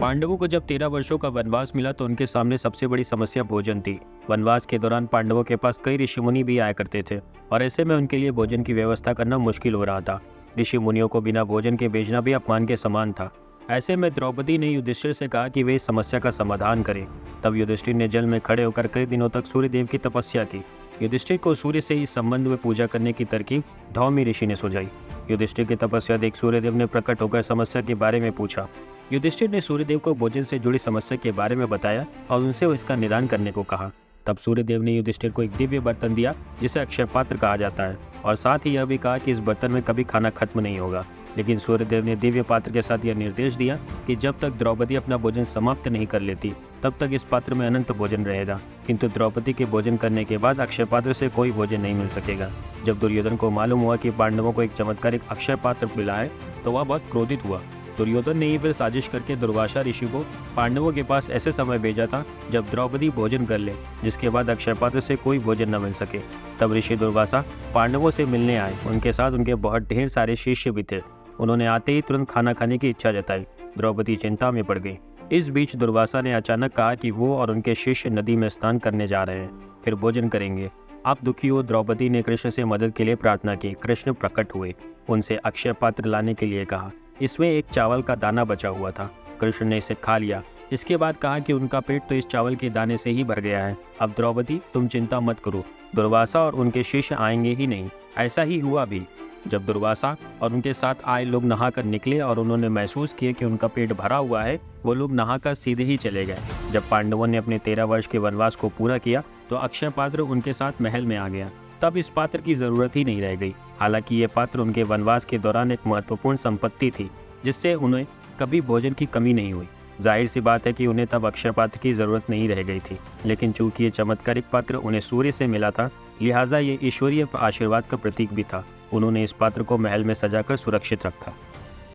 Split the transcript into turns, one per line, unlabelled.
पांडवों को जब 13 वर्षों का वनवास मिला तो उनके सामने सबसे बड़ी समस्या भोजन थी। वनवास के दौरान पांडवों के पास कई ऋषि मुनि भी आया करते थे और ऐसे में उनके लिए भोजन की व्यवस्था करना मुश्किल हो रहा था। ऋषि मुनियों को बिना भोजन के भेजना भी अपमान के समान था। ऐसे में द्रौपदी ने युधिष्ठिर से कहा कि वे इस समस्या का समाधान करें। तब युधिष्ठिर ने जल में खड़े होकर कई दिनों तक सूर्यदेव की तपस्या की। युधिष्ठिर को सूर्य से इस संबंध में पूजा करने की तरकीब धौमी ऋषि ने सुझाई। युधिष्ठिर की तपस्या देख सूर्यदेव ने प्रकट होकर समस्या के बारे में पूछा। युधिष्ठिर ने सूर्यदेव को भोजन से जुड़ी समस्या के बारे में बताया और उनसे इसका निदान करने को कहा। तब सूर्यदेव ने युधिष्ठिर को एक दिव्य बर्तन दिया जिसे अक्षय पात्र कहा जाता है और साथ ही यह भी कहा कि इस बर्तन में कभी खाना खत्म नहीं होगा। लेकिन सूर्यदेव ने दिव्य पात्र के साथ यह निर्देश दिया कि जब तक द्रौपदी अपना भोजन समाप्त नहीं कर लेती तब तक इस पात्र में अनंत भोजन रहेगा, किंतु द्रौपदी के भोजन करने के बाद अक्षय पात्र से कोई भोजन नहीं मिल सकेगा। जब दुर्योधन को मालूम हुआ कि पांडवों को एक चमत्कारिक अक्षय पात्र मिला है तो वह बहुत क्रोधित हुआ। दुर्योधन ने ही फिर साजिश करके दुर्वासा ऋषि को पांडवों के पास ऐसे समय भेजा था जब द्रौपदी भोजन कर ले, जिसके बाद अक्षय पात्र से कोई भोजन न मिल सके। तब ऋषि दुर्वासा पांडवों से मिलने आए। उनके साथ उनके बहुत ढेर सारे शिष्य भी थे। उन्होंने आते ही तुरंत खाना खाने की इच्छा जताई। द्रौपदी चिंता में पड़ गई। इस बीच दुर्वासा ने अचानक कहा कि वो और उनके शिष्य नदी में स्नान करने जा रहे हैं, फिर भोजन करेंगे। आप दुखी हो, द्रौपदी ने कृष्ण से मदद के लिए प्रार्थना की। कृष्ण प्रकट हुए, उनसे अक्षय पात्र लाने के लिए कहा। इसमें एक चावल का दाना बचा हुआ था। कृष्ण ने इसे खा लिया। इसके बाद कहा कि उनका पेट तो इस चावल के दाने से ही भर गया है। अब द्रौपदी तुम चिंता मत करो, दुर्वासा और उनके शिष्य आएंगे ही नहीं। ऐसा ही हुआ भी। जब दुर्वासा और उनके साथ आए लोग नहाकर निकले और उन्होंने महसूस किया कि उनका पेट भरा हुआ है, वो लोग नहाकर सीधे ही चले गए। जब पांडवों ने अपने 13 वर्ष के वनवास को पूरा किया तो अक्षय पात्र उनके साथ महल में आ गया। तब इस पात्र की जरूरत ही नहीं रह गई। हालांकि ये पात्र उनके वनवास के दौरान एक महत्वपूर्ण संपत्ति थी जिससे उन्हें कभी भोजन की कमी नहीं हुई। जाहिर सी बात है कि उन्हें तब अक्षय पात्र की जरूरत नहीं रह गई थी, लेकिन चूंकि ये चमत्कारिक पात्र उन्हें सूर्य से मिला था, लिहाजा ये ईश्वरीय आशीर्वाद का प्रतीक भी था। उन्होंने इस पात्र को महल में सजाकर सुरक्षित रखा।